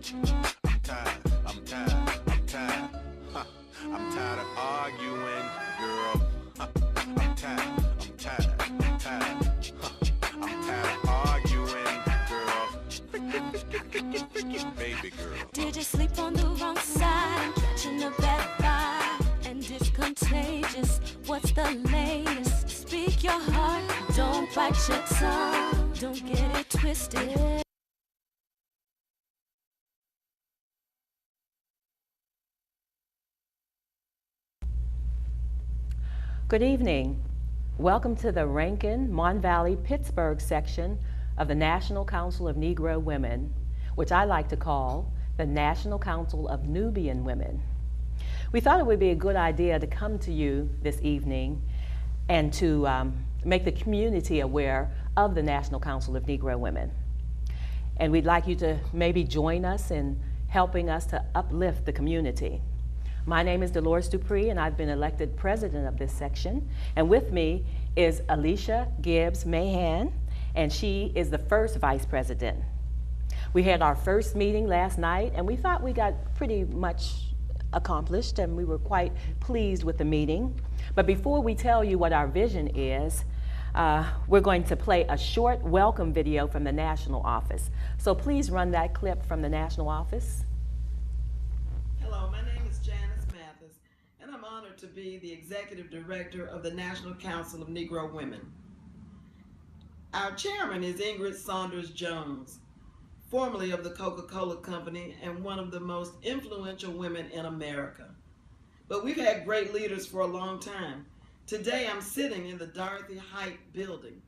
I'm tired, I'm tired, I'm tired. Huh. I'm tired of arguing, girl. I'm tired, I'm tired, I'm tired. Huh. I'm tired of arguing, girl. Baby girl. Did you sleep on the wrong side? I'm catching a bad vibe, and it's contagious. What's the latest? Speak your heart, don't bite your tongue. Don't get it twisted. Good evening. Welcome to the Rankin, Mon Valley, Pittsburgh section of the National Council of Negro Women, which I like to call the National Council of Nubian Women. We thought it would be a good idea to come to you this evening and to make the community aware of the National Council of Negro Women. And we'd like you to maybe join us in helping us to uplift the community. My name is Dolores Dupree, and I've been elected president of this section. And with me is Alicia Gibbs-Mahan, and she is the first vice president. We had our first meeting last night, and we thought we got pretty much accomplished, and we were quite pleased with the meeting. But before we tell you what our vision is, we're going to play a short welcome video from the national office. So please run that clip from the national office. Hello, my name is and I'm honored to be the Executive Director of the National Council of Negro Women. Our chairman is Ingrid Saunders Jones, formerly of the Coca-Cola Company and one of the most influential women in America. But we've had great leaders for a long time. Today I'm sitting in the Dorothy Height building.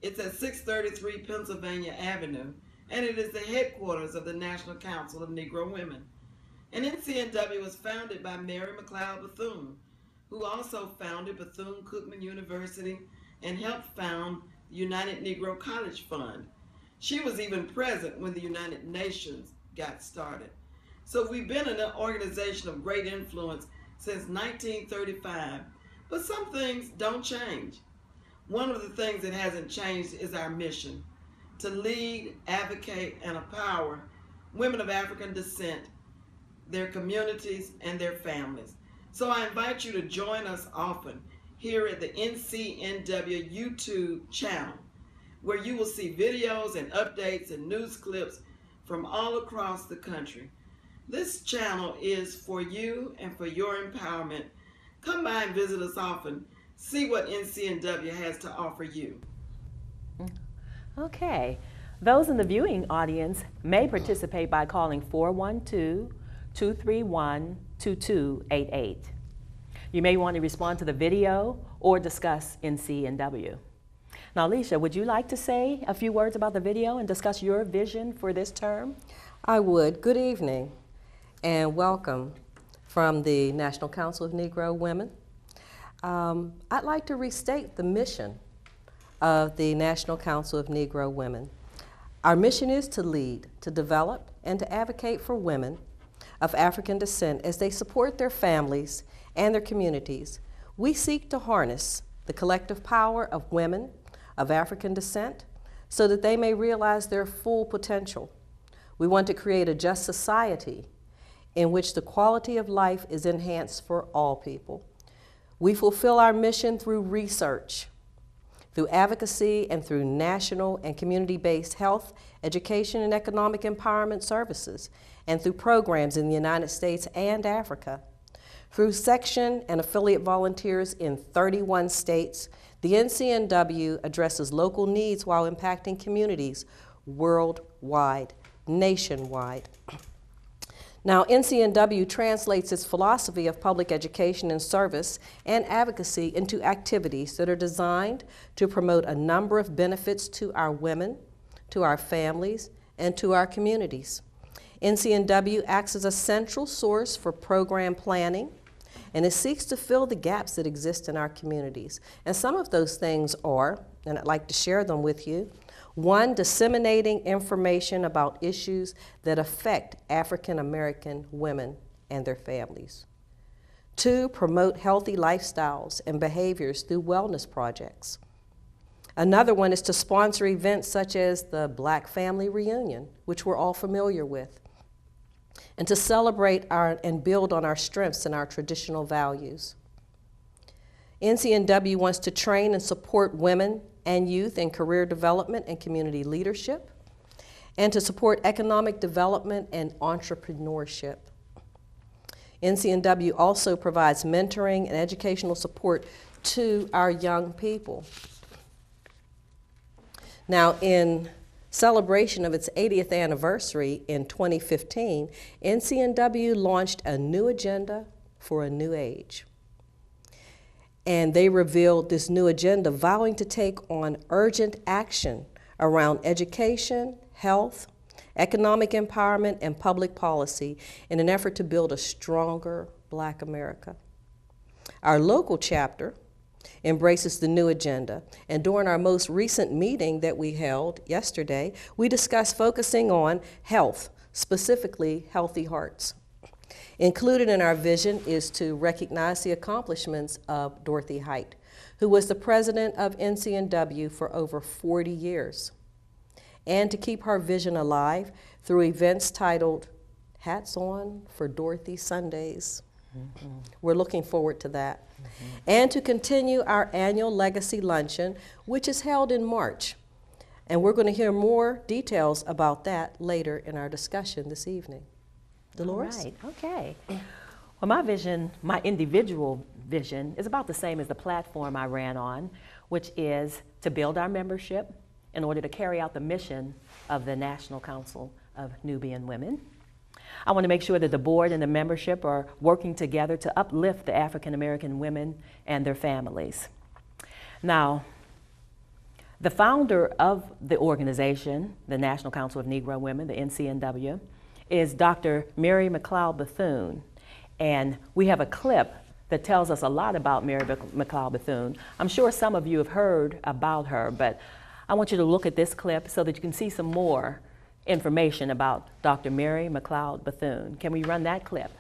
It's at 633 Pennsylvania Avenue, and it is the headquarters of the National Council of Negro Women. And NCNW was founded by Mary McLeod Bethune, who also founded Bethune-Cookman University and helped found the United Negro College Fund. She was even present when the United Nations got started. So we've been an organization of great influence since 1935, but some things don't change. One of the things that hasn't changed is our mission, to lead, advocate, and empower women of African descent, their communities, and their families. So I invite you to join us often here at the NCNW YouTube channel, where you will see videos and updates and news clips from all across the country. This channel is for you and for your empowerment. Come by and visit us often. See what NCNW has to offer you. Okay. Those in the viewing audience may participate by calling 412-231-2288. You may want to respond to the video or discuss NCNW. Now, Alicia, would you like to say a few words about the video and discuss your vision for this term? I would. Good evening and welcome from the National Council of Negro Women. I'd like to restate the mission of the National Council of Negro Women. Our mission is to lead, to develop, and to advocate for women of African descent as they support their families and their communities. We seek to harness the collective power of women of African descent so that they may realize their full potential. We want to create a just society in which the quality of life is enhanced for all people. We fulfill our mission through research, through advocacy, and through national and community-based health, education, and economic empowerment services, and through programs in the United States and Africa. Through section and affiliate volunteers in 31 states, the NCNW addresses local needs while impacting communities worldwide, nationwide. Now, NCNW translates its philosophy of public education and service and advocacy into activities that are designed to promote a number of benefits to our women, to our families, and to our communities. NCNW acts as a central source for program planning, and it seeks to fill the gaps that exist in our communities. And some of those things are, and I'd like to share them with you. One, disseminating information about issues that affect African American women and their families. Two, promote healthy lifestyles and behaviors through wellness projects. Another one is to sponsor events such as the Black Family Reunion, which we're all familiar with. and to celebrate and build on our strengths and our traditional values. NCNW wants to train and support women and youth in career development and community leadership, and to support economic development and entrepreneurship. NCNW also provides mentoring and educational support to our young people. Now, in celebration of its 80th anniversary in 2015, NCNW launched a new agenda for a new age. And they revealed this new agenda vowing to take on urgent action around education, health, economic empowerment, and public policy in an effort to build a stronger Black America. Our local chapter embraces the new agenda, and during our most recent meeting that we held yesterday, we discussed focusing on health, specifically healthy hearts. Included in our vision is to recognize the accomplishments of Dorothy Height, who was the president of NCNW for over 40 years, and to keep her vision alive through events titled Hats On for Dorothy Sundays. Mm-hmm. We're looking forward to that. Mm-hmm. And to continue our annual Legacy Luncheon, which is held in March. And we're going to hear more details about that later in our discussion this evening. Dolores? All right, okay. Well, my vision, my individual vision, is about the same as the platform I ran on, which is to build our membership in order to carry out the mission of the National Council of Nubian Women. I want to make sure that the board and the membership are working together to uplift the African American women and their families. Now, the founder of the organization, the National Council of Negro Women, the NCNW, is Dr. Mary McLeod Bethune. And we have a clip that tells us a lot about Mary McLeod Bethune. I'm sure some of you have heard about her, but I want you to look at this clip so that you can see some more information about Dr. Mary McLeod Bethune. Can we run that clip?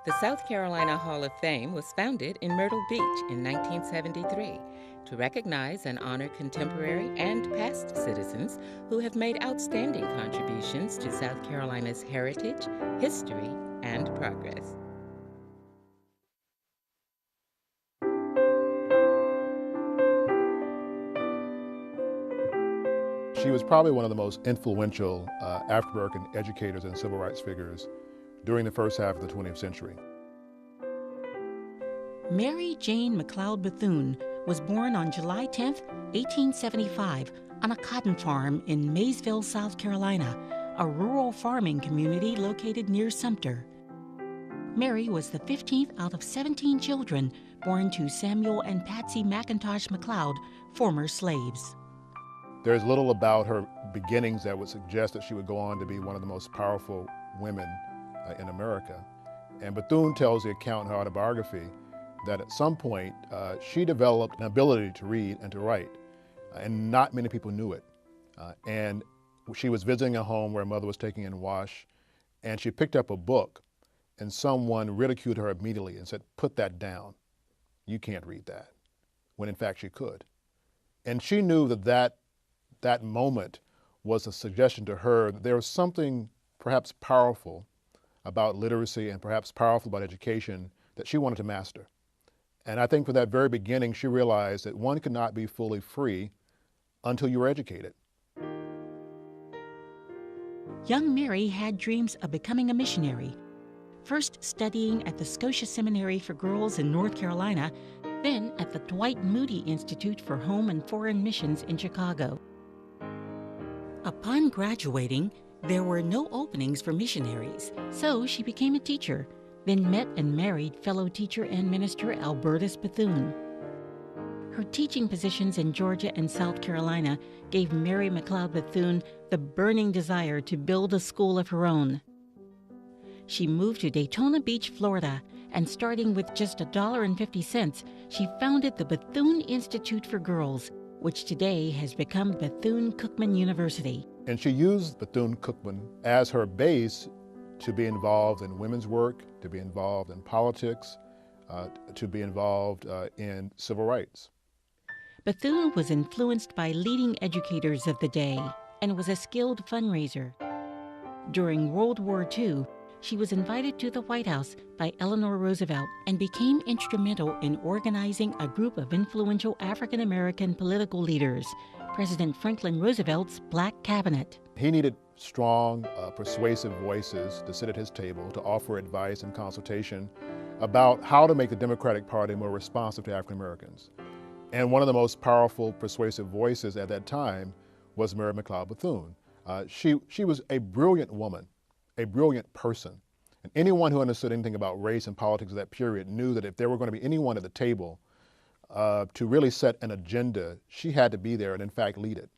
The South Carolina Hall of Fame was founded in Myrtle Beach in 1973 to recognize and honor contemporary and past citizens who have made outstanding contributions to South Carolina's heritage, history, and progress. She was probably one of the most influential African-American educators and civil rights figures during the first half of the 20th century. Mary Jane McLeod Bethune was born on July 10, 1875, on a cotton farm in Maysville, South Carolina, a rural farming community located near Sumter. Mary was the 15th out of 17 children born to Samuel and Patsy McIntosh McLeod, former slaves. There's little about her beginnings that would suggest that she would go on to be one of the most powerful women in America. And Bethune tells the account in her autobiography that at some point she developed an ability to read and to write, and not many people knew it. And she was visiting a home where her mother was taking in wash, and she picked up a book, and someone ridiculed her immediately and said, "Put that down. You can't read that," when in fact she could. And she knew that that moment was a suggestion to her that there was something perhaps powerful about literacy and perhaps powerful about education that she wanted to master. And I think from that very beginning, she realized that one could not be fully free until you were educated. Young Mary had dreams of becoming a missionary, first studying at the Scotia Seminary for Girls in North Carolina, then at the Dwight Moody Institute for Home and Foreign Missions in Chicago. Upon graduating, there were no openings for missionaries, so she became a teacher, then met and married fellow teacher and minister Albertus Bethune. Her teaching positions in Georgia and South Carolina gave Mary McLeod Bethune the burning desire to build a school of her own. She moved to Daytona Beach, Florida, and starting with just $1.50, she founded the Bethune Institute for Girls, which today has become Bethune-Cookman University. And she used Bethune-Cookman as her base to be involved in women's work, to be involved in politics, to be involved in civil rights. Bethune was influenced by leading educators of the day and was a skilled fundraiser. During World War II, she was invited to the White House by Eleanor Roosevelt and became instrumental in organizing a group of influential African American political leaders, President Franklin Roosevelt's Black Cabinet. He needed strong, persuasive voices to sit at his table to offer advice and consultation about how to make the Democratic Party more responsive to African Americans. And one of the most powerful, persuasive voices at that time was Mary McLeod Bethune. She was a brilliant woman, a brilliant person. And anyone who understood anything about race and politics of that period knew that if there were going to be anyone at the table to really set an agenda, she had to be there and in fact lead it.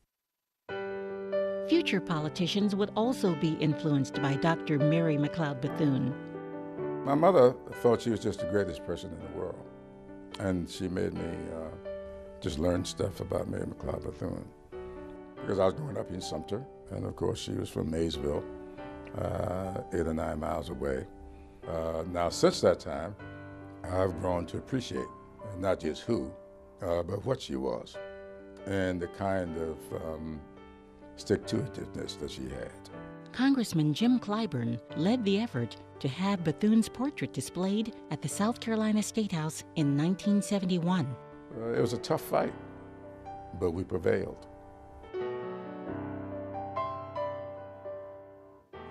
Future politicians would also be influenced by Dr. Mary McLeod Bethune. My mother thought she was just the greatest person in the world. And she made me just learn stuff about Mary McLeod Bethune. Because I was growing up in Sumter, and of course she was from Maysville, 8 or 9 miles away. Now since that time, I've grown to appreciate not just who, but what she was, and the kind of stick-to-itiveness that she had. Congressman Jim Clyburn led the effort to have Bethune's portrait displayed at the South Carolina State House in 1971. It was a tough fight, but we prevailed.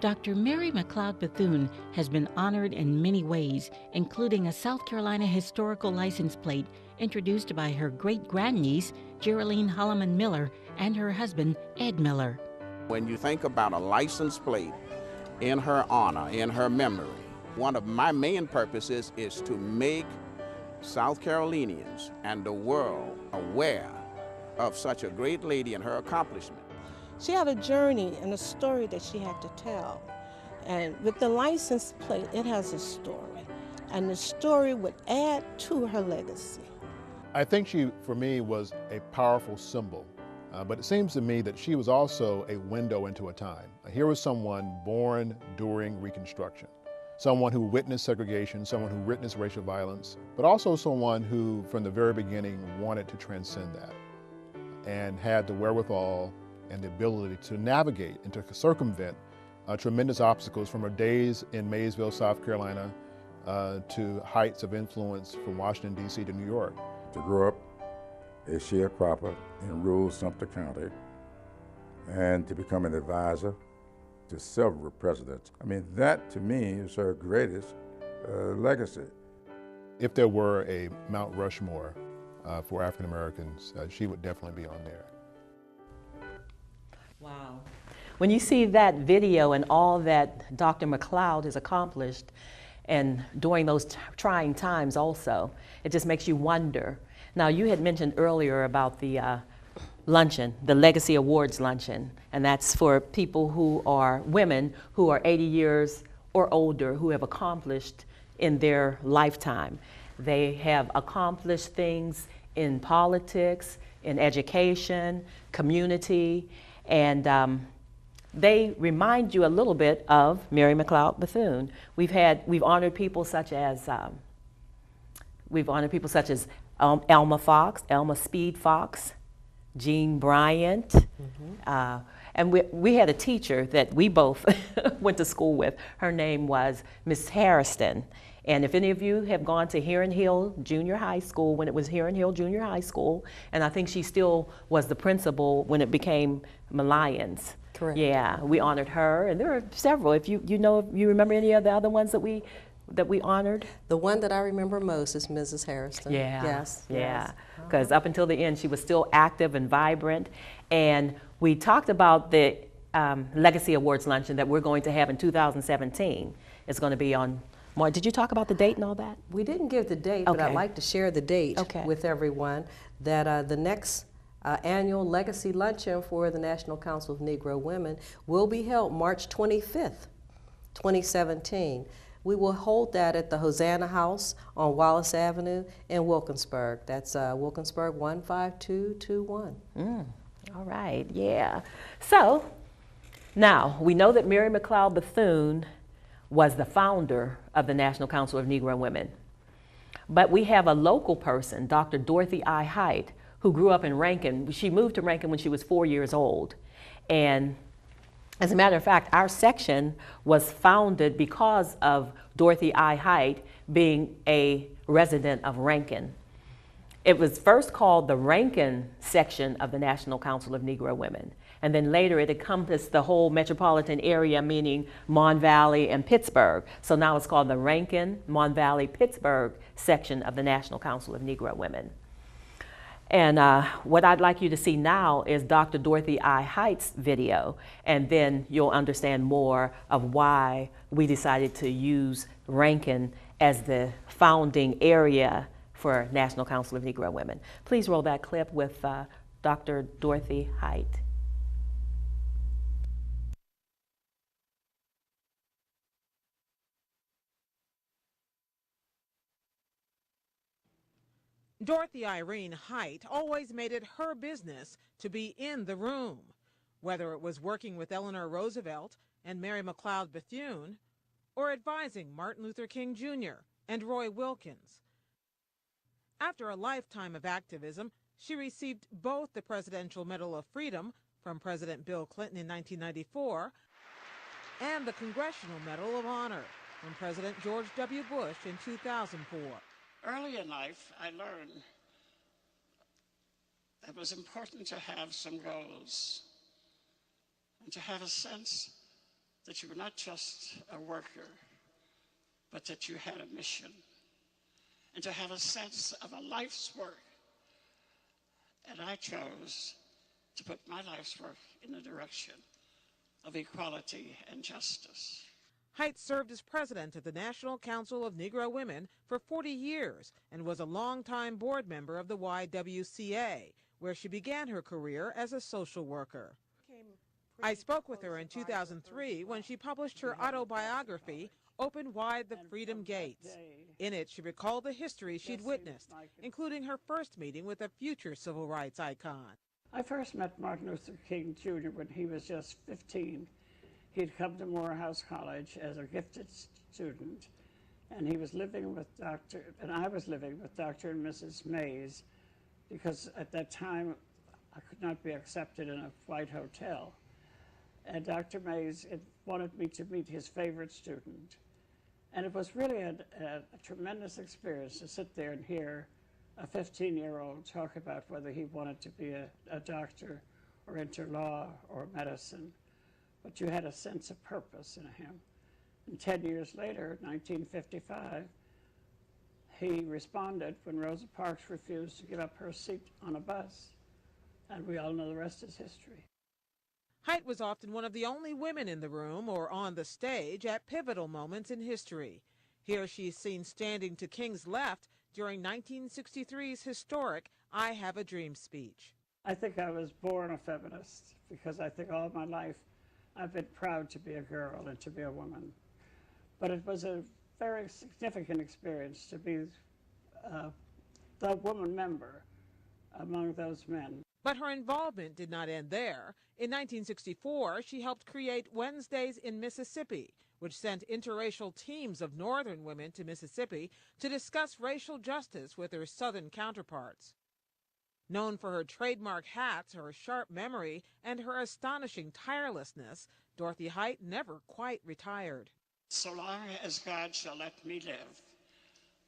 Dr. Mary McLeod Bethune has been honored in many ways, including a South Carolina historical license plate introduced by her great-grandniece, Geraldine Holloman Miller, and her husband, Ed Miller. When you think about a license plate in her honor, in her memory, one of my main purposes is to make South Carolinians and the world aware of such a great lady and her accomplishment. She had a journey and a story that she had to tell. And with the license plate, it has a story. And the story would add to her legacy. I think she, for me, was a powerful symbol. But it seems to me that she was also a window into a time. Here was someone born during Reconstruction, someone who witnessed segregation, someone who witnessed racial violence, but also someone who, from the very beginning, wanted to transcend that and had the wherewithal and the ability to navigate and to circumvent tremendous obstacles from her days in Maysville, South Carolina, to heights of influence from Washington, D.C. to New York. To grow up a sharecropper in rural Sumter County and to become an advisor to several presidents. I mean, that to me is her greatest legacy. If there were a Mount Rushmore for African Americans, she would definitely be on there. Wow. When you see that video and all that Dr. McLeod has accomplished, and during those trying times also, it just makes you wonder. Now, you had mentioned earlier about the luncheon, the Legacy Awards luncheon, and that's for people who are women who are 80 years or older who have accomplished in their lifetime. They have accomplished things in politics, in education, community, and they remind you a little bit of Mary McLeod Bethune. We've honored people such as Elma Speed Fox, Jean Bryant, and we had a teacher that we both went to school with. Her name was Miss Harrison. And if any of you have gone to Heron Hill Junior High School, when it was Heron Hill Junior High School, and I think she still was the principal when it became Lyons. Correct. Yeah, we honored her, and there are several. If you remember any of the other ones that we honored? The one that I remember most is Mrs. Harrison. Yeah. Yes. Yeah. Because up until the end, she was still active and vibrant. And we talked about the Legacy Awards luncheon that we're going to have in 2017. It's going to be on March. Did you talk about the date and all that? We didn't give the date, but I'd like to share the date with everyone, that the next annual Legacy Luncheon for the National Council of Negro Women will be held March 25th, 2017. We will hold that at the Hosanna House on Wallace Avenue in Wilkinsburg. That's Wilkinsburg 15221. All right, yeah. So now we know that Mary McLeod Bethune was the founder of the National Council of Negro Women. But we have a local person, Dr. Dorothy I. Height, who grew up in Rankin. She moved to Rankin when she was 4 years old. And As a matter of fact, our section was founded because of Dorothy I. Height being a resident of Rankin. It was first called the Rankin section of the National Council of Negro Women. And then later it encompassed the whole metropolitan area, meaning Mon Valley and Pittsburgh. So now it's called the Rankin, Mon Valley, Pittsburgh section of the National Council of Negro Women. And what I'd like you to see now is Dr. Dorothy I. Height's video, and then you'll understand more of why we decided to use Rankin as the founding area for National Council of Negro Women. Please roll that clip with Dr. Dorothy Height. Dorothy Irene Height always made it her business to be in the room, whether it was working with Eleanor Roosevelt and Mary McLeod Bethune, or advising Martin Luther King Jr. and Roy Wilkins. After a lifetime of activism, she received both the Presidential Medal of Freedom from President Bill Clinton in 1994 and the Congressional Medal of Honor from President George W. Bush in 2004. Early in life, I learned that it was important to have some goals and to have a sense that you were not just a worker, but that you had a mission, and to have a sense of a life's work. And I chose to put my life's work in the direction of equality and justice. Height served as president of the National Council of Negro Women for 40 years and was a longtime board member of the YWCA, where she began her career as a social worker. I spoke with her in 2003 when she published her autobiography, Open Wide the Freedom Gates. In it, she recalled the history she'd witnessed, including her first meeting with a future civil rights icon. I first met Martin Luther King Jr. when he was just 15. He'd come to Morehouse College as a gifted student, and he was living with I was living with Dr. and Mrs. Mays, because at that time I could not be accepted in a white hotel. And Dr. Mays wanted me to meet his favorite student. And it was really a tremendous experience to sit there and hear a 15-year-old talk about whether he wanted to be a doctor or enter law or medicine. But you had a sense of purpose in him. And 10 years later, 1955, he responded when Rosa Parks refused to give up her seat on a bus. And we all know the rest is history. Height was often one of the only women in the room or on the stage at pivotal moments in history. Here she's seen standing to King's left during 1963's historic I Have a Dream speech. I think I was born a feminist because I think all my life I've been proud to be a girl and to be a woman. But it was a very significant experience to be the woman member among those men. But her involvement did not end there. In 1964, she helped create Wednesdays in Mississippi, which sent interracial teams of Northern women to Mississippi to discuss racial justice with their Southern counterparts. Known for her trademark hats, her sharp memory, and her astonishing tirelessness, Dorothy Height never quite retired. So long as God shall let me live,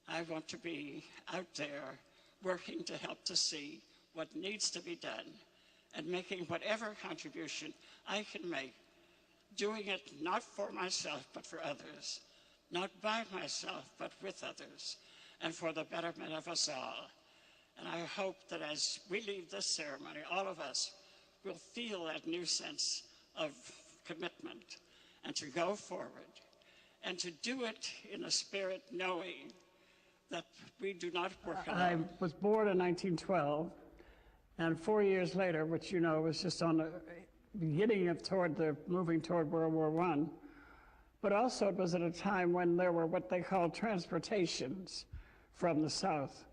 I want to be out there working to help to see what needs to be done and making whatever contribution I can make, doing it not for myself but for others, not by myself but with others, and for the betterment of us all. And I hope that as we leave this ceremony, all of us will feel that new sense of commitment and to go forward and to do it in a spirit knowing that we do not work alone. I was born in 1912, and 4 years later, which you know was just on the beginning of moving toward World War I, but also it was at a time when there were what they called transportations from the South,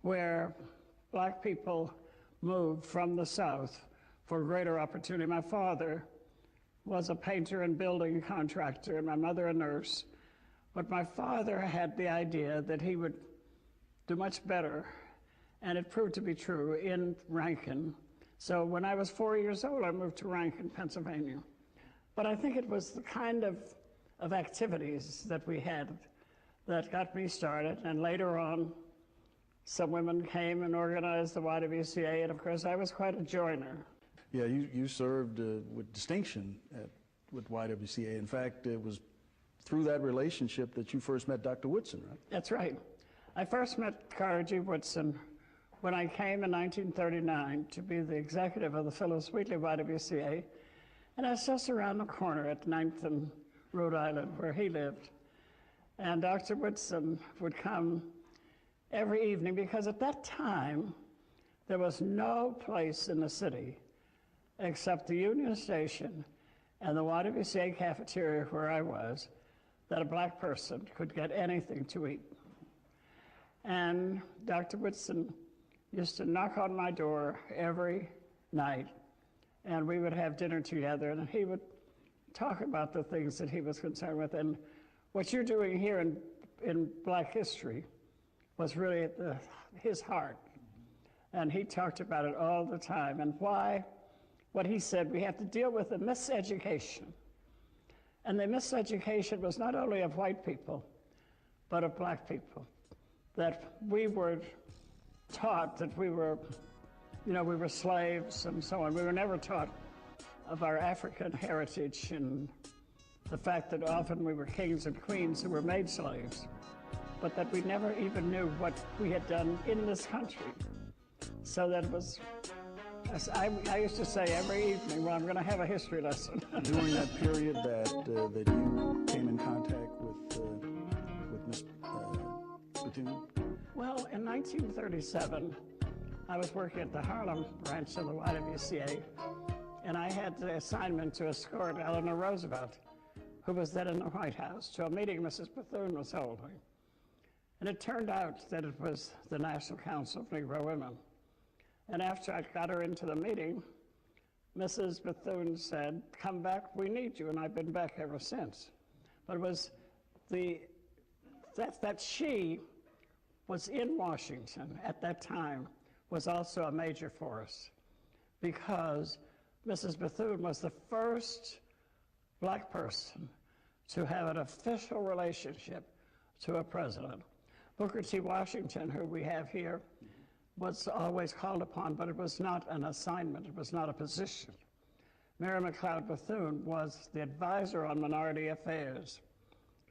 where black people moved from the South for greater opportunity. My father was a painter and building contractor, and my mother a nurse. But my father had the idea that he would do much better, and it proved to be true, in Rankin. So when I was 4 years old, I moved to Rankin, Pennsylvania. But I think it was the kind of activities that we had that got me started, and later on, some women came and organized the YWCA, and of course I was quite a joiner. Yeah, you served with distinction with YWCA. In fact, it was through that relationship that you first met Dr. Woodson, right? That's right. I first met Carter G. Woodson when I came in 1939 to be the executive of the Phyllis Wheatley YWCA, and I was just around the corner at 9th and Rhode Island where he lived. And Dr. Woodson would come every evening because at that time there was no place in the city except the Union Station and the YWCA cafeteria where I was that a black person could get anything to eat. And Dr. Woodson used to knock on my door every night, and we would have dinner together, and he would talk about the things that he was concerned with. And what you're doing here in Black history was really at his heart. And he talked about it all the time. And why, what he said, we have to deal with the miseducation. And the miseducation was not only of white people, but of black people. That we were taught that we were slaves and so on. We were never taught of our African heritage and the fact that often we were kings and queens who were made slaves, but that we never even knew what we had done in this country. So that was, I used to say every evening, well, I'm going to have a history lesson. During that period that you came in contact with Ms. Bethune? Well, in 1937, I was working at the Harlem branch of the YWCA, and I had the assignment to escort Eleanor Roosevelt, who was then in the White House, to a meeting Mrs. Bethune was holding. And it turned out that it was the National Council of Negro Women. And after I got her into the meeting, Mrs. Bethune said, "Come back, we need you," and I've been back ever since. But it was that she was in Washington at that time was also a major force, because Mrs. Bethune was the first black person to have an official relationship to a president. Booker T. Washington, who we have here, was always called upon, but it was not an assignment, it was not a position. Mary McLeod Bethune was the advisor on minority affairs.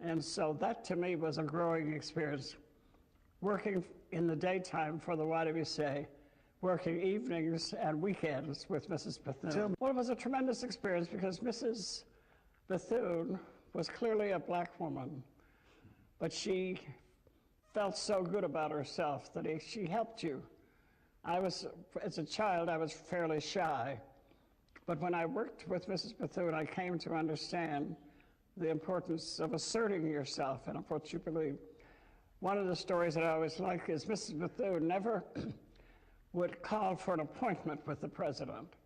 And so that to me was a growing experience, working in the daytime for the YWCA, working evenings and weekends with Mrs. Bethune. Well, it was a tremendous experience because Mrs. Bethune was clearly a black woman, but she felt so good about herself that she helped you. As a child, I was fairly shy, but when I worked with Mrs. Bethune, I came to understand the importance of asserting yourself and of what you believe. One of the stories that I always like is Mrs. Bethune never would call for an appointment with the president.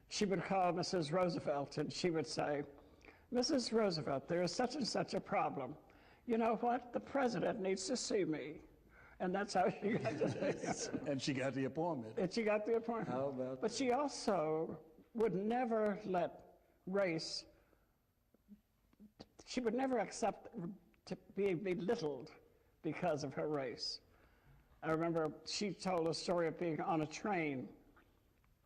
She would call Mrs. Roosevelt and she would say, "Mrs. Roosevelt, there is such and such a problem. You know what? The president needs to see me." And that's how she got to And she got the appointment. And she got the appointment. How about But she also would never let race, she would never accept to be belittled because of her race. I remember she told a story of being on a train,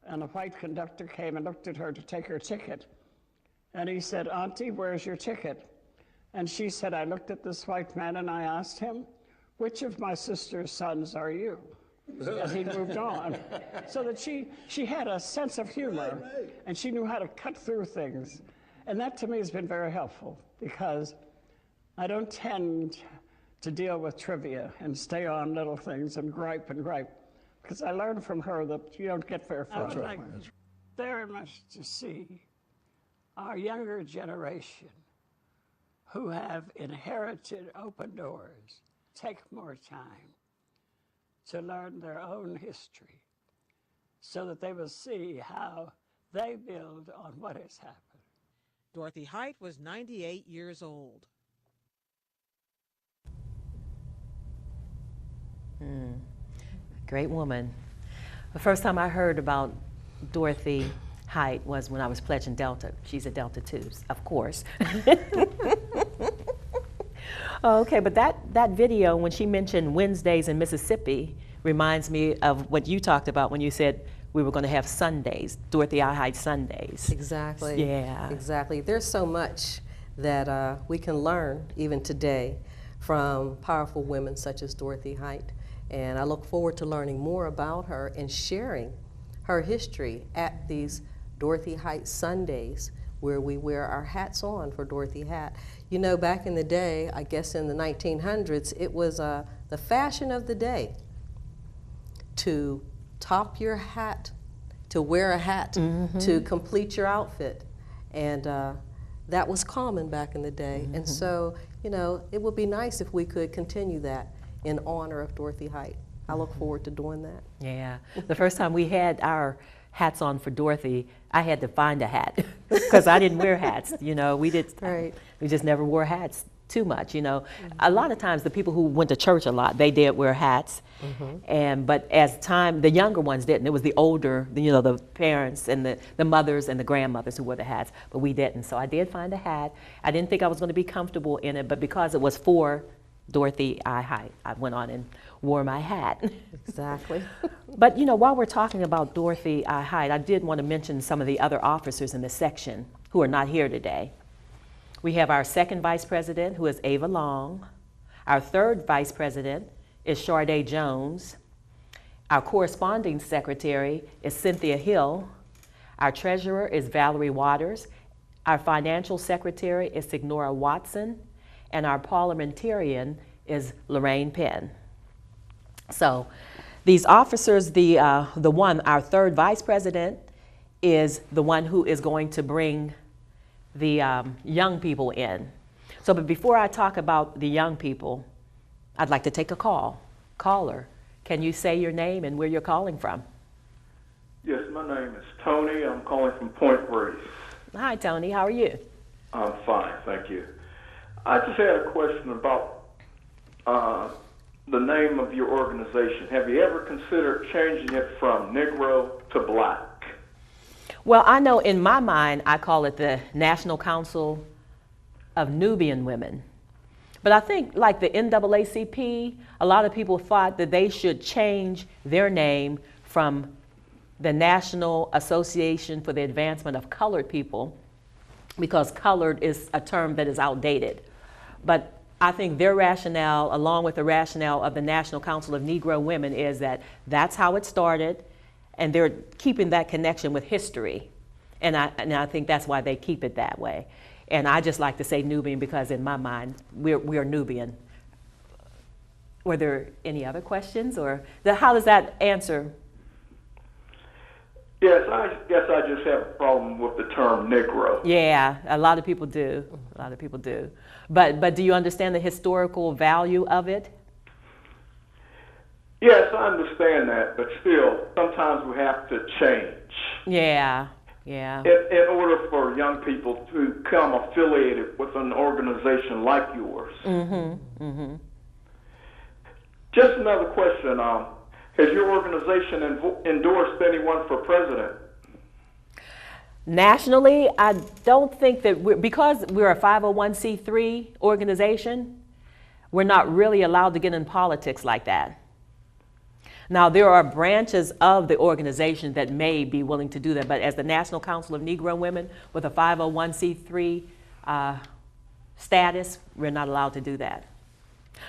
and a white conductor came and looked at her to take her ticket. And he said, "Auntie, where's your ticket?" And she said, "I looked at this white man and I asked him, 'Which of my sister's sons are you?'" And he moved on. So that she had a sense of humor, and she knew how to cut through things. And that to me has been very helpful, because I don't tend to deal with trivia and stay on little things and gripe, because I learned from her that you don't get very far. I would like very much to see our younger generation who have inherited open doors take more time to learn their own history so that they will see how they build on what has happened. Dorothy Height was 98 years old. Great woman. The first time I heard about Dorothy, Height was when I was pledging Delta. She's a Delta too, of course. Okay, but that video, when she mentioned Wednesdays in Mississippi, reminds me of what you talked about when you said we were going to have Sundays, Dorothy I. Height Sundays. Exactly. Yeah. Exactly. There's so much that we can learn even today from powerful women such as Dorothy Height. And I look forward to learning more about her and sharing her history at these Dorothy Height Sundays, where we wear our hats on for Dorothy Hat. You know, back in the day, I guess in the 1900s, it was the fashion of the day to top your hat, to wear a hat, to complete your outfit. And that was common back in the day. And so, you know, it would be nice if we could continue that in honor of Dorothy Height. I look forward to doing that. Yeah. The first time we had our hats on for Dorothy, I had to find a hat because I didn't wear hats. You know, we just never wore hats too much. You know, a lot of times the people who went to church a lot, they did wear hats, but as time, the younger ones didn't. It was the older, you know, the parents and the mothers and the grandmothers who wore the hats, but we didn't. So I did find a hat. I didn't think I was going to be comfortable in it, but because it was for Dorothy I. Height, I went on and wore my hat. Exactly. But you know, while we're talking about Dorothy I. Height, I did want to mention some of the other officers in the section who are not here today. We have our second vice president, who is Ava Long. Our third vice president is Sharday Jones. Our corresponding secretary is Cynthia Hill. Our treasurer is Valerie Waters. Our financial secretary is Signora Watson. And our parliamentarian is Lorraine Penn. So these officers, our third vice president is the one who is going to bring the young people in. So, but before I talk about the young people, I'd like to take a call. Caller, can you say your name and where you're calling from? Yes, my name is Tony. I'm calling from Point Grace. Hi, Tony. How are you? I'm fine, thank you. I just had a question about the name of your organization. Have you ever considered changing it from Negro to Black? Well, I know in my mind, I call it the National Council of Nubian Women. But I think like the NAACP, a lot of people thought that they should change their name from the National Association for the Advancement of Colored People, because colored is a term that is outdated. But I think their rationale, along with the rationale of the National Council of Negro Women, is that that's how it started, and they're keeping that connection with history. And I think that's why they keep it that way. And I just like to say Nubian because in my mind, we are Nubian. Were there any other questions, or how does that answer? Yes, I guess I just have a problem with the term Negro. Yeah, a lot of people do. A lot of people do. But do you understand the historical value of it? Yes, I understand that, but still, sometimes we have to change. Yeah, yeah. In order for young people to become affiliated with an organization like yours. Just another question. Has your organization endorsed anyone for president? Nationally, I don't think that because we're a 501c3 organization, we're not really allowed to get in politics like that. Now, there are branches of the organization that may be willing to do that, but as the National Council of Negro Women with a 501c3 status, we're not allowed to do that.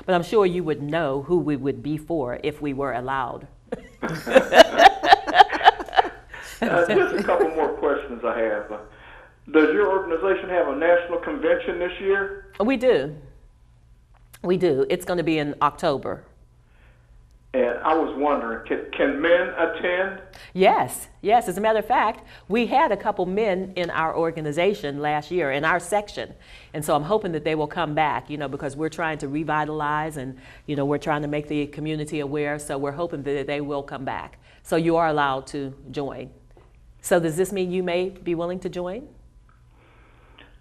But I'm sure you would know who we would be for if we were allowed. Just a couple more questions I have. Does your organization have a national convention this year? We do. We do. It's going to be in October. And I was wondering, can men attend? Yes, yes. As a matter of fact, we had a couple men in our organization last year in our section. And so I'm hoping that they will come back, you know, because we're trying to revitalize and, you know, we're trying to make the community aware. So we're hoping that they will come back. So you are allowed to join. So does this mean you may be willing to join?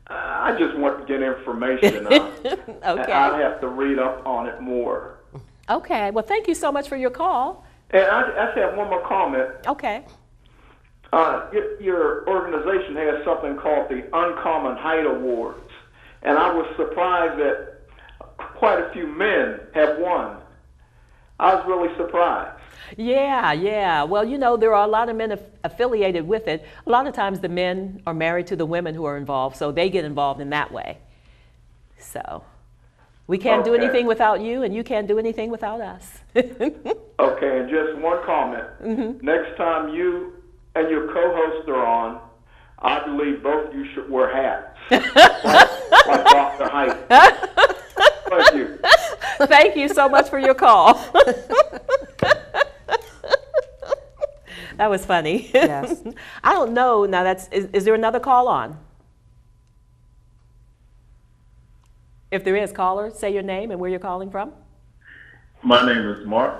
I just want to get information. Okay. I'd have to read up on it more. Okay. Well, thank you so much for your call. And I just have one more comment. Okay. Your organization has something called the Uncommon Height Awards, and I was surprised that quite a few men have won. I was really surprised. Yeah, yeah. Well, you know, there are a lot of men affiliated with it. A lot of times the men are married to the women who are involved, so they get involved in that way. So we can't do anything without you, and you can't do anything without us. Okay, and just one comment. Next time you and your co-host are on, I believe both of you should wear hats, like Dr. Height. Thank you. Thank you so much for your call. That was funny. Yes. I don't know. Now, is there another call on? If there is, caller, say your name and where you're calling from. My name is Mark,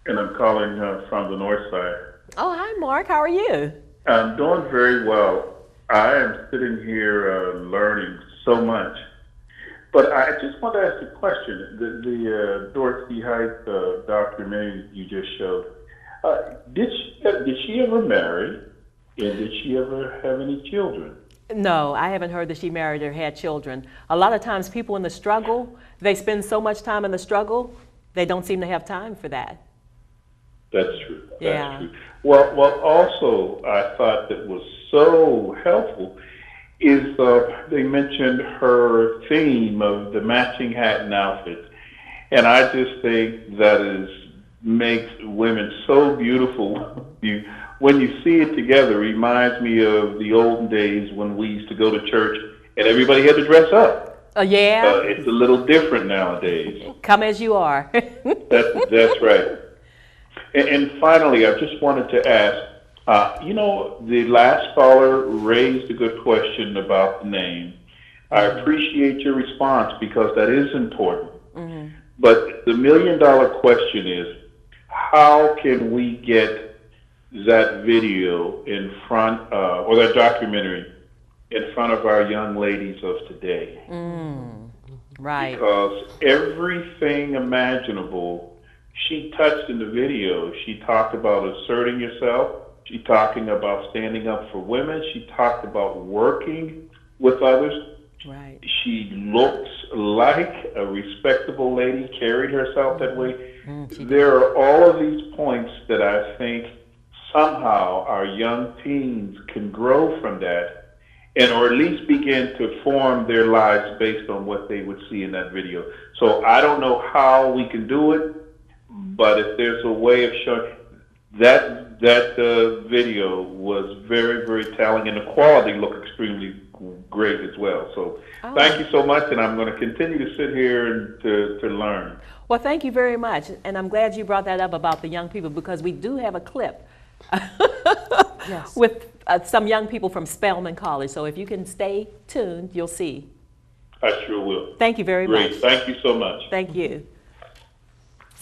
and I'm calling from the north side. Oh, hi, Mark. How are you? I'm doing very well. I am sitting here learning so much. But I just want to ask a question. The Dorothy Height documentary you just showed, did she ever marry, and did she ever have any children? No, I haven't heard that she married or had children. A lot of times people in the struggle, they spend so much time in the struggle, they don't seem to have time for that. That's true. That's Yeah. true. Well, also, I thought that was so helpful is they mentioned her theme of the matching hat and outfit. And I just think that makes women so beautiful. When you see it together, it reminds me of the olden days when we used to go to church and everybody had to dress up. Yeah. It's a little different nowadays. Come as you are. That's right. And finally, I just wanted to ask, the last caller raised a good question about the name. I appreciate your response because that is important. Mm-hmm. But the $1 million question is, how can we get that video in front, or that documentary in front of our young ladies of today? Right. Because everything imaginable she touched in the video. She talked about asserting yourself. She talking about standing up for women. She talked about working with others. Right. She looks like a respectable lady, carried herself that way. There are all of these points that I think somehow our young teens can grow from that, and or at least begin to form their lives based on what they would see in that video. So I don't know how we can do it, but if there's a way of showing that video was very, very telling, and the quality looked extremely great as well. So thank you so much, and I'm going to continue to sit here and to learn. Well, thank you very much, and I'm glad you brought that up about the young people, because we do have a clip Yes. with some young people from Spelman College. So if you can stay tuned, you'll see. I sure will. Thank you very Great. much. Thank you so much. Thank you.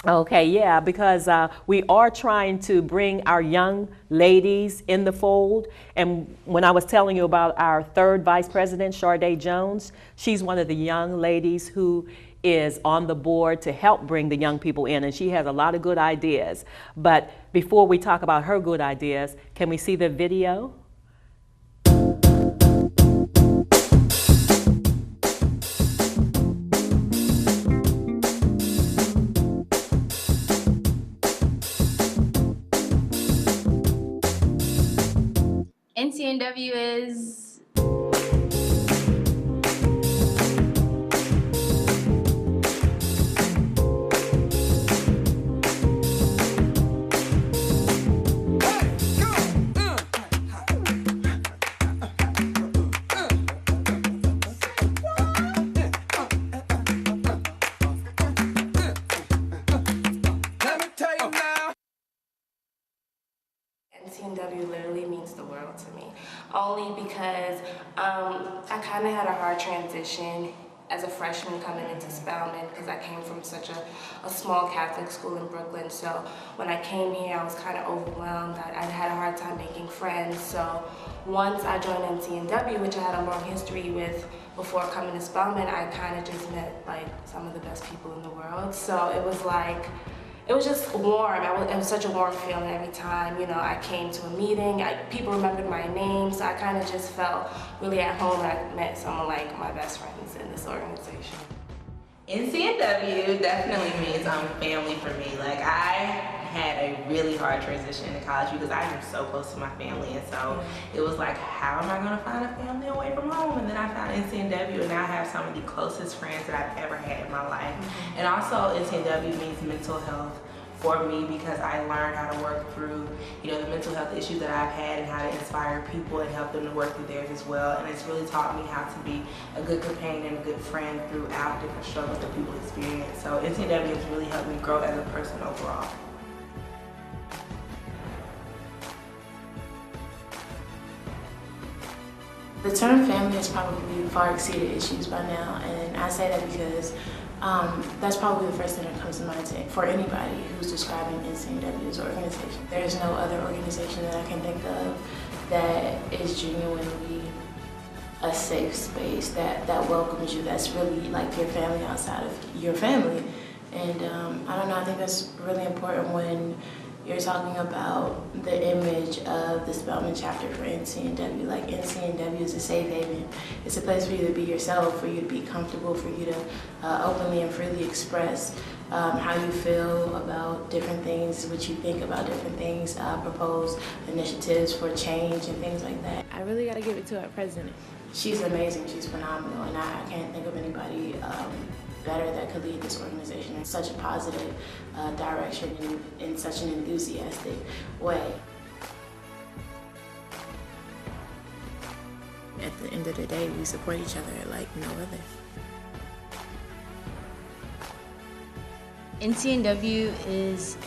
Okay, yeah, because we are trying to bring our young ladies in the fold. And when I was telling you about our third vice president, Sharday Jones, she's one of the young ladies who is on the board to help bring the young people in, and she has a lot of good ideas. But before we talk about her good ideas, can we see the video? NCNW is NCNW literally means the world to me, only because I kind of had a hard transition as a freshman coming into Spelman, because I came from such a small Catholic school in Brooklyn. So when I came here, I was kind of overwhelmed. I had a hard time making friends. So once I joined NCNW, which I had a long history with before coming to Spelman, I kind of just met like some of the best people in the world. So it was like, It was just warm. It was such a warm feeling every time, you know, I came to a meeting. People remembered my name, so I kind of just felt really at home when I met someone like my best friends in this organization. NCNW definitely means family for me. Like, I had a really hard transition in college because I am so close to my family, and so it was like, how am I going to find a family away from home? And then I found NCNW, and now I have some of the closest friends that I've ever had in my life. And also NCNW means mental health for me because I learned how to work through, you know, the mental health issues that I've had and how to inspire people and help them to work through theirs as well. And it's really taught me how to be a good companion and a good friend throughout different struggles that people experience. So NCNW has really helped me grow as a person overall. The term family has probably far exceeded issues by now, and I say that because that's probably the first thing that comes to mind for anybody who's describing NCNW's organization. There is no other organization that I can think of that is genuinely a safe space that welcomes you, that's really like your family outside of your family. And I don't know, I think that's really important when you're talking about the image of the Spelman chapter for NCNW. Like, NCNW is a safe haven. It's a place for you to be yourself, for you to be comfortable, for you to openly and freely express how you feel about different things, what you think about different things, propose initiatives for change and things like that. I really got to give it to our president. She's amazing, she's phenomenal, and I can't think of anybody better that could lead this organization in such a positive direction and in such an enthusiastic way. At the end of the day, we support each other like no other. NCNW is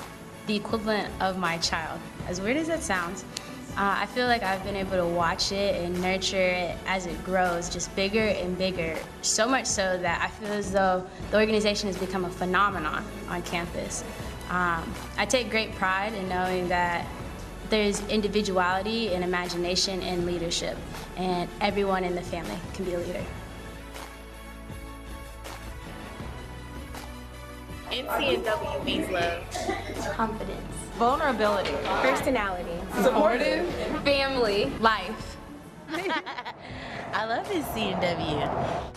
the equivalent of my child. As weird as that sounds, I feel like I've been able to watch it and nurture it as it grows, just bigger and bigger, so much so that I feel as though the organization has become a phenomenon on campus. I take great pride in knowing that there's individuality and imagination and leadership, and everyone in the family can be a leader. NCNW means love, confidence, vulnerability, personality, supportive, family, life. I love NCNW.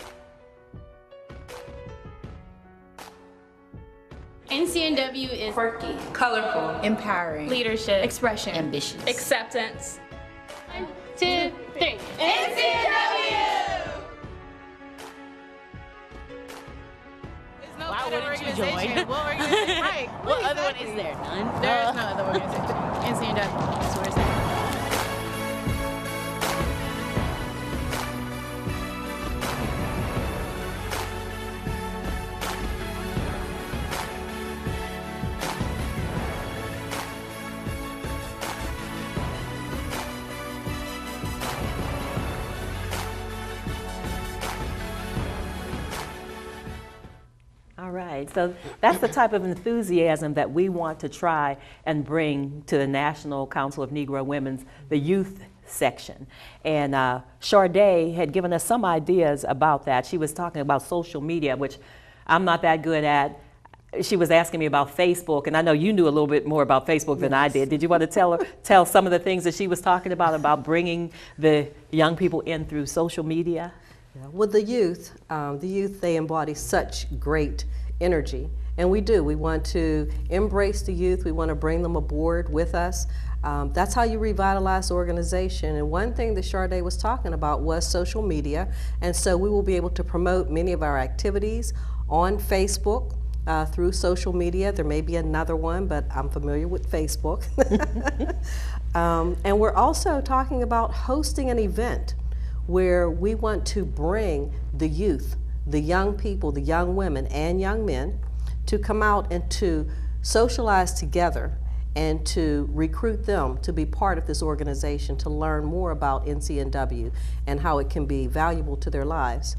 NCNW is quirky, colorful, empowering, leadership, expression, ambitious, acceptance. 1, 2, 3. NCNW! Why wouldn't you join? What organization? Right. What other one is there? None? There is no other organization. NCNW. That's where it's at. All right, so that's the type of enthusiasm that we want to try and bring to the National Council of Negro Women's, the youth section. And Sharday had given us some ideas about that. She was talking about social media, which I'm not that good at. She was asking me about Facebook, and I know you knew a little bit more about Facebook than I did. Did you want to tell some of the things that she was talking about bringing the young people in through social media? Yeah. With the youth, they embody such great energy, and we do. We want to embrace the youth. We want to bring them aboard with us. That's how you revitalize the organization. And one thing that Sharday was talking about was social media, and so we will be able to promote many of our activities on Facebook through social media. There may be another one, but I'm familiar with Facebook. And we're also talking about hosting an event where we want to bring the youth, the young people, the young women and young men to come out and to socialize together and to recruit them to be part of this organization, to learn more about NCNW and how it can be valuable to their lives.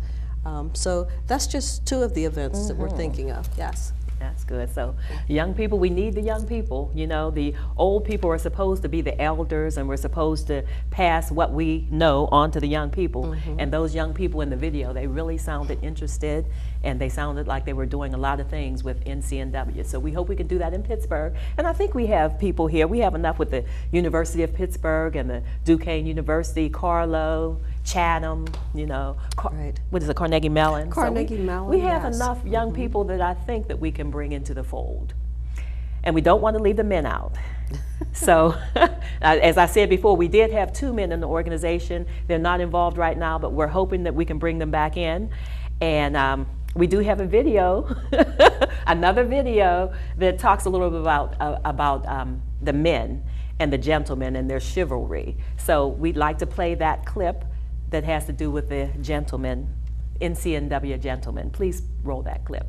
So that's just two of the events that we're thinking of, yes. That's good. So young people, we need the young people. You know, the old people are supposed to be the elders, and we're supposed to pass what we know on to the young people. And those young people in the video, they really sounded interested, and they sounded like they were doing a lot of things with NCNW. So we hope we can do that in Pittsburgh. And I think we have people here. We have enough with the University of Pittsburgh and the Duquesne University, Carlo, Chatham, you know, what is it, Carnegie Mellon? Carnegie Mellon, We have yes. enough young people that I think that we can bring into the fold. And we don't want to leave the men out. So, as I said before, we did have 2 men in the organization. They're not involved right now, but we're hoping that we can bring them back in. And we do have a video, another video that talks a little bit about the men and the gentlemen and their chivalry. So we'd like to play that clip that has to do with the gentlemen, NCNW gentlemen. Please roll that clip.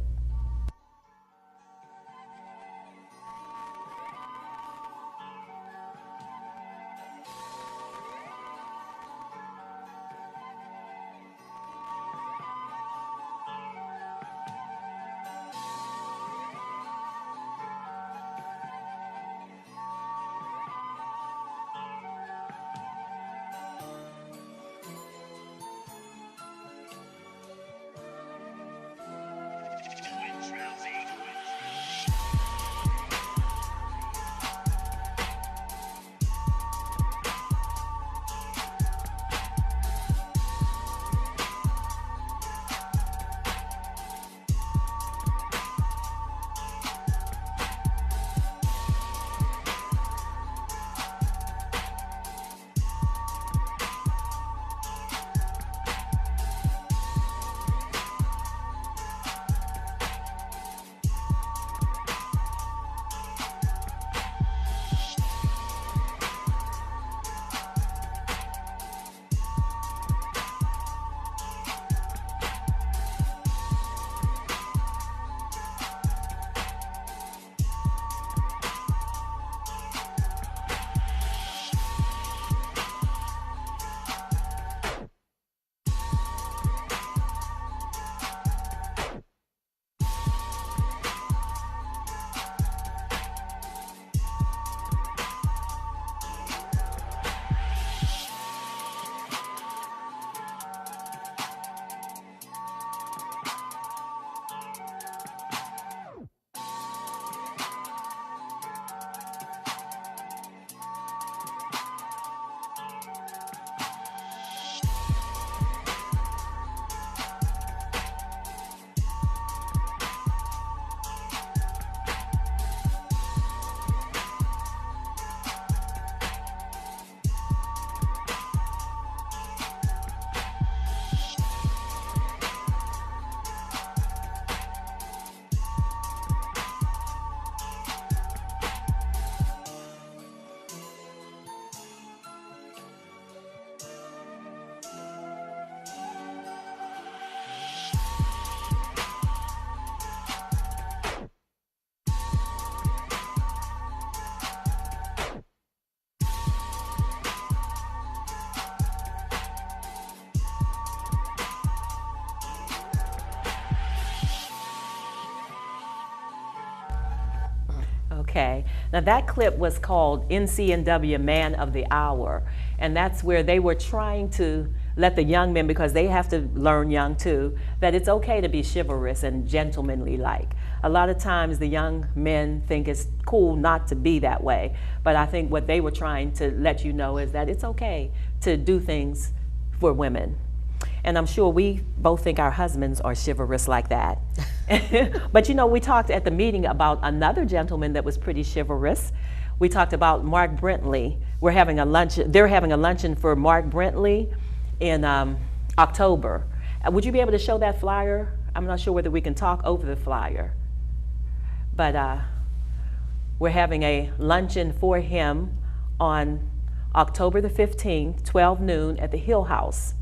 Okay, now that clip was called NCNW Man of the Hour, and that's where they were trying to let the young men, because they have to learn young too, that it's okay to be chivalrous and gentlemanly like. A lot of times the young men think it's cool not to be that way, but I think what they were trying to let you know is that it's okay to do things for women. And I'm sure we both think our husbands are chivalrous like that. But you know, we talked at the meeting about another gentleman that was pretty chivalrous. We talked about Mark Brentley. We're having a lunch, they're having a luncheon for Mark Brentley in October. Would you be able to show that flyer? I'm not sure whether we can talk over the flyer. But we're having a luncheon for him on October the 15th, 12 noon at the Hill House.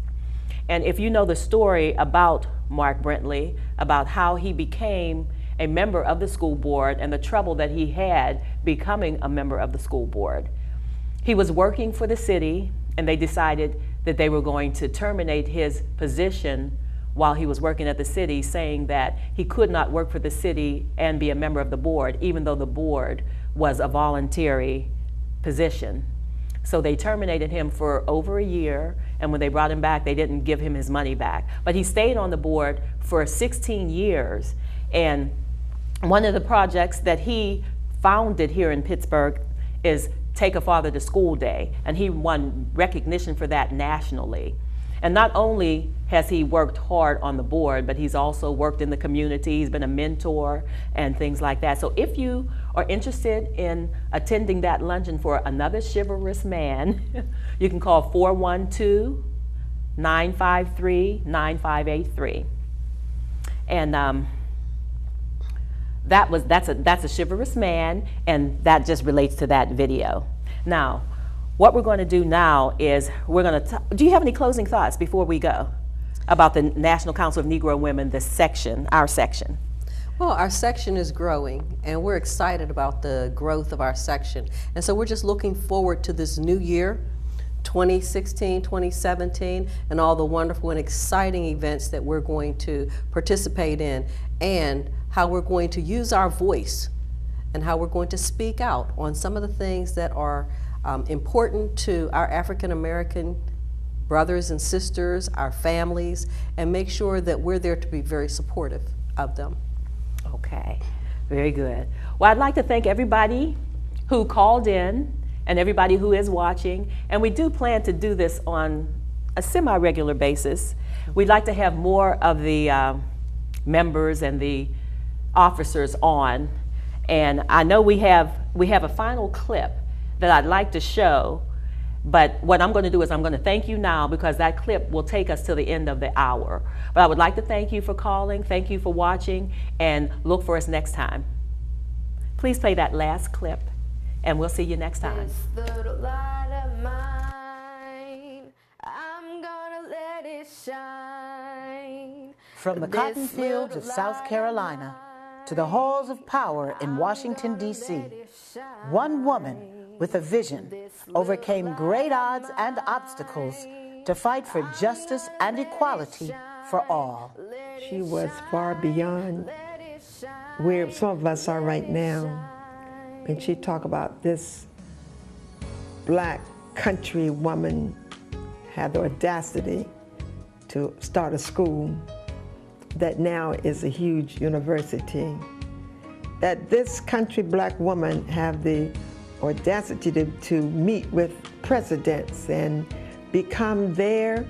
And if you know the story about Mark Brentley, about how he became a member of the school board and the trouble that he had becoming a member of the school board. He was working for the city, and they decided that they were going to terminate his position while he was working at the city, saying that he could not work for the city and be a member of the board, even though the board was a voluntary position. So they terminated him for over a year, and when they brought him back, they didn't give him his money back. But he stayed on the board for 16 years, and one of the projects that he founded here in Pittsburgh is Take a Father to School Day, and he won recognition for that nationally. And not only has he worked hard on the board, but he's also worked in the community. He's been a mentor and things like that. So if you are interested in attending that luncheon for another chivalrous man, you can call 412-953-9583. And that's a chivalrous man, and that just relates to that video. Now, what we're going to do now is we're going to do you have any closing thoughts before we go about the National Council of Negro Women, this section, our section? Well, our section is growing, and we're excited about the growth of our section. And so we're just looking forward to this new year, 2016, 2017, and all the wonderful and exciting events that we're going to participate in, and how we're going to use our voice and how we're going to speak out on some of the things that are important to our African American brothers and sisters, our families, and make sure that we're there to be very supportive of them. Okay, very good. Well, I'd like to thank everybody who called in and everybody who is watching, and we do plan to do this on a semi-regular basis. We'd like to have more of the members and the officers on, and I know we have a final clip that I'd like to show, but what I'm going to do is I'm going to thank you now, because that clip will take us to the end of the hour. But I would like to thank you for calling, thank you for watching, and look for us next time. Please play that last clip, and we'll see you next time. This little light of mine, I'm gonna let it shine. From the cotton fields of South Carolina to the halls of power in Washington, D.C., one woman with a vision overcame great odds and obstacles to fight for justice and equality for all. She was far beyond where some of us are right now. And she talked about this black country woman had the audacity to start a school that now is a huge university. That this country black woman have the audacity to meet with presidents and become their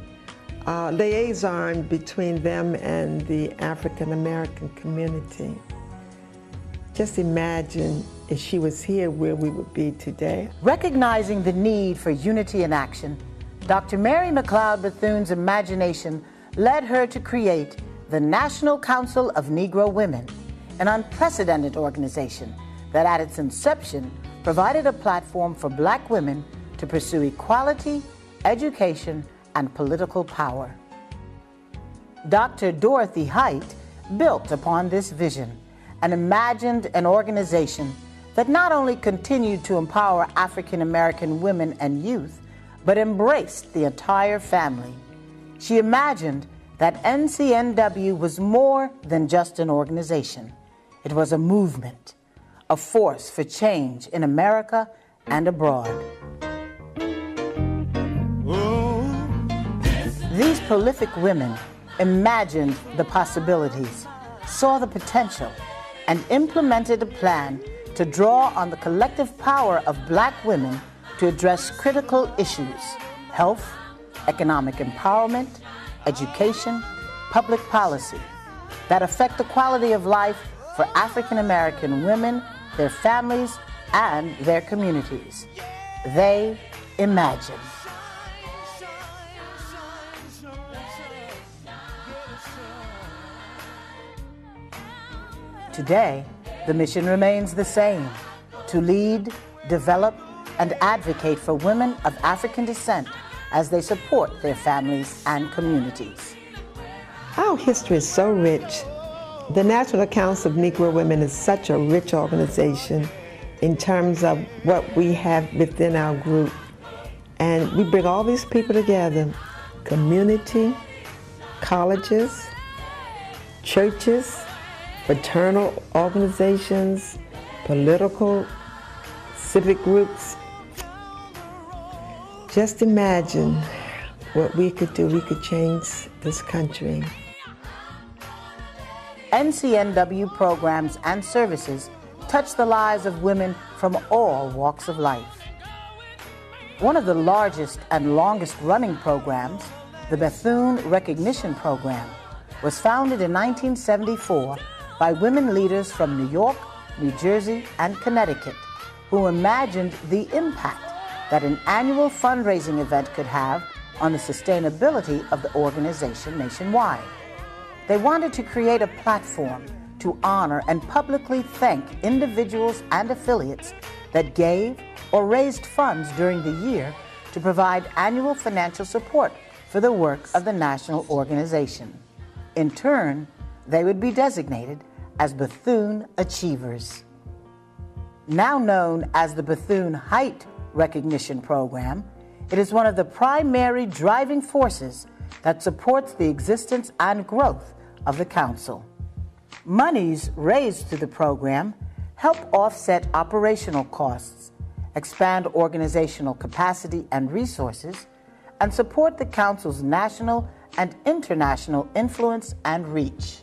liaison between them and the African American community. Just imagine if she was here, where we would be today. Recognizing the need for unity in action, Dr. Mary McLeod Bethune's imagination led her to create the National Council of Negro Women, an unprecedented organization that at its inception provided a platform for black women to pursue equality, education, and political power. Dr. Dorothy Height built upon this vision and imagined an organization that not only continued to empower African American women and youth, but embraced the entire family. She imagined that NCNW was more than just an organization. It was a movement, a force for change in America and abroad. These prolific women imagined the possibilities, saw the potential, and implemented a plan to draw on the collective power of black women to address critical issues: health, economic empowerment, education, public policy, that affect the quality of life for African American women, their families, and their communities. They imagined. Today, the mission remains the same: to lead, develop, and advocate for women of African descent as they support their families and communities. Our history is so rich. The National Council of Negro Women is such a rich organization in terms of what we have within our group. And we bring all these people together: community, colleges, churches, fraternal organizations, political, civic groups. Just imagine what we could do. We could change this country. NCNW programs and services touch the lives of women from all walks of life. One of the largest and longest running programs, the Bethune Recognition Program, was founded in 1974 by women leaders from New York, New Jersey, and Connecticut who imagined the impact that an annual fundraising event could have on the sustainability of the organization nationwide. They wanted to create a platform to honor and publicly thank individuals and affiliates that gave or raised funds during the year to provide annual financial support for the work of the national organization. In turn, they would be designated as Bethune Achievers. Now known as the Bethune Height Recognition Program, it is one of the primary driving forces that supports the existence and growth of the Council. Monies raised through the program help offset operational costs, expand organizational capacity and resources, and support the Council's national and international influence and reach.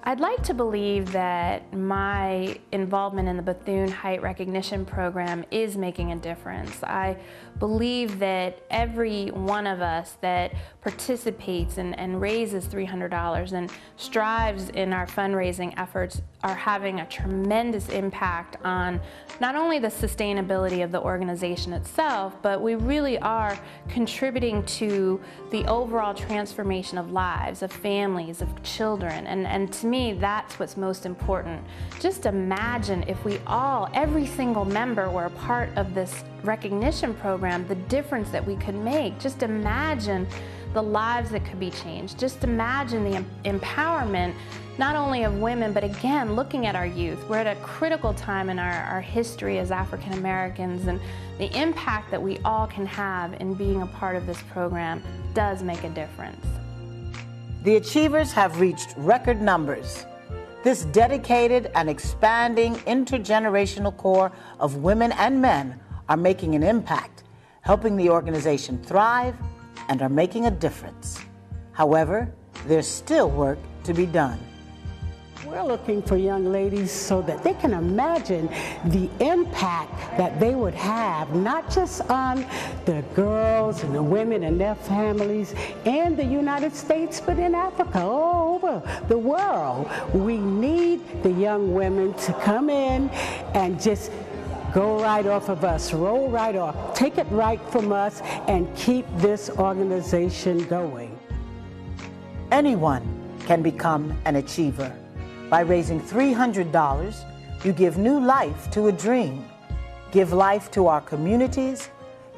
I'd like to believe that my involvement in the Bethune Height Recognition Program is making a difference. I believe that every one of us that participates and raises $300 and strives in our fundraising efforts are having a tremendous impact on not only the sustainability of the organization itself, but we really are contributing to the overall transformation of lives, of families, of children, and to me, that's what's most important. Just imagine if we all, every single member, were a part of this recognition program, the difference that we could make. Just imagine the lives that could be changed. Just imagine the empowerment, not only of women, but again, looking at our youth. We're at a critical time in our history as African Americans, and the impact that we all can have in being a part of this program does make a difference. The Achievers have reached record numbers. This dedicated and expanding intergenerational core of women and men are making an impact, helping the organization thrive, and are making a difference. However, there's still work to be done. We're looking for young ladies so that they can imagine the impact that they would have, not just on the girls and the women and their families in the United States, but in Africa, all over the world. We need the young women to come in and just go right off of us, roll right off, take it right from us, and keep this organization going. Anyone can become an achiever. By raising $300, you give new life to a dream, give life to our communities,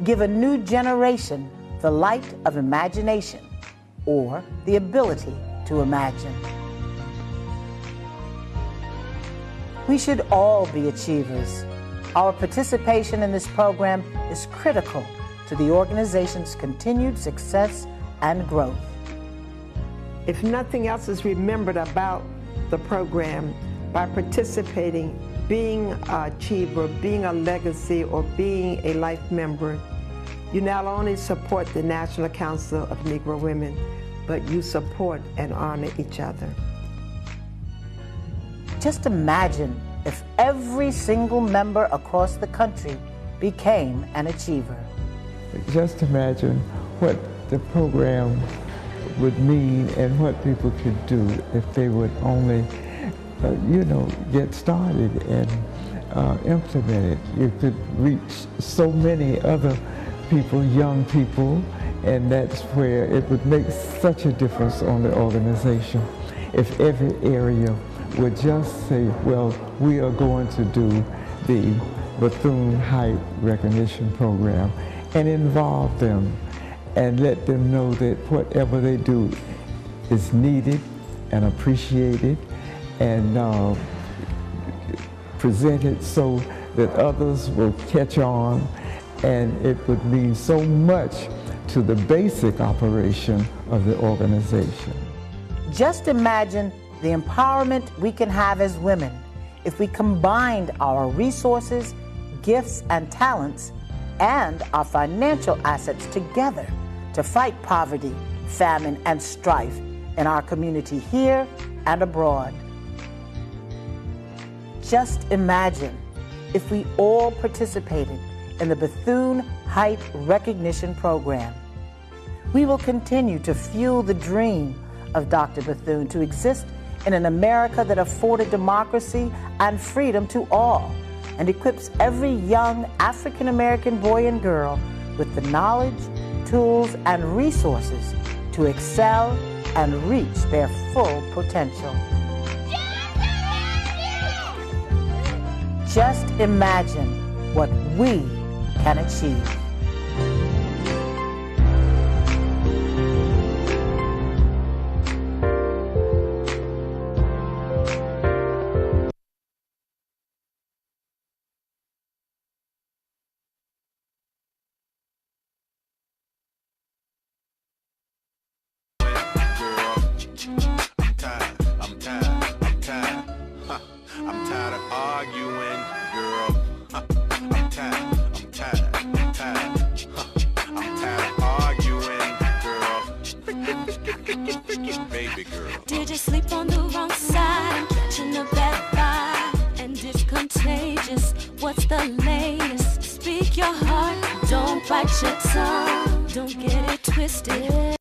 give a new generation the light of imagination, or the ability to imagine. We should all be achievers. Our participation in this program is critical to the organization's continued success and growth. If nothing else is remembered about the program, by participating, being an achiever, being a legacy, or being a life member, you not only support the National Council of Negro Women, but you support and honor each other. Just imagine if every single member across the country became an achiever. Just imagine what the program would mean and what people could do if they would only, get started and implement it. You could reach so many other people, young people, and that's where it would make such a difference on the organization. If every area would just say, well, we are going to do the Bethune Height Recognition Program and involve them and let them know that whatever they do is needed and appreciated and presented so that others will catch on, and it would mean so much to the basic operation of the organization. Just imagine the empowerment we can have as women if we combined our resources, gifts, and talents, and our financial assets together to fight poverty, famine, and strife in our community here and abroad. Just imagine if we all participated in the Bethune-Height Recognition Program. We will continue to fuel the dream of Dr. Bethune to exist in an America that afforded democracy and freedom to all and equips every young African-American boy and girl with the knowledge, tools, and resources to excel and reach their full potential. Just imagine what we can achieve. Did you sleep on the wrong side? I'm catching a bad vibe, and it's contagious. What's the latest? Speak your heart, don't bite your tongue, don't get it twisted.